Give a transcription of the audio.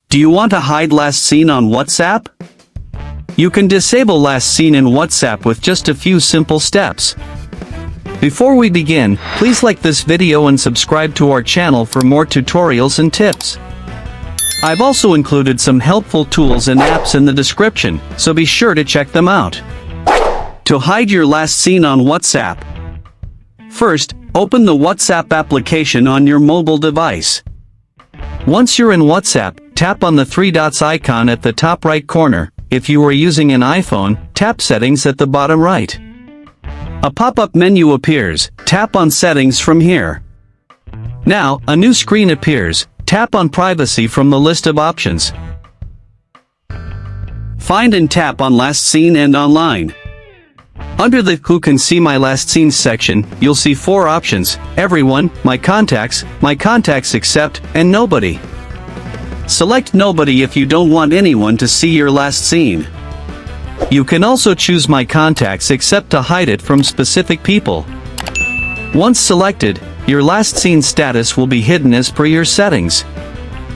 Do you want to hide last seen on WhatsApp? You can disable last seen in WhatsApp with just a few simple steps. Before we begin, please like this video and subscribe to our channel for more tutorials and tips. I've also included some helpful tools and apps in the description, so be sure to check them out. To hide your last seen on WhatsApp. First, open the WhatsApp application on your mobile device. Once you're in WhatsApp, tap on the three dots icon at the top right corner. If you are using an iPhone, tap Settings at the bottom right. A pop-up menu appears. Tap on Settings from here. Now, a new screen appears. Tap on Privacy from the list of options. Find and tap on Last Seen and Online. Under the Who Can See My Last Seen section, you'll see four options: Everyone, My Contacts Except, and Nobody. Select Nobody if you don't want anyone to see your last seen. You can also choose My Contacts Except to hide it from specific people. Once selected, your last seen status will be hidden as per your settings.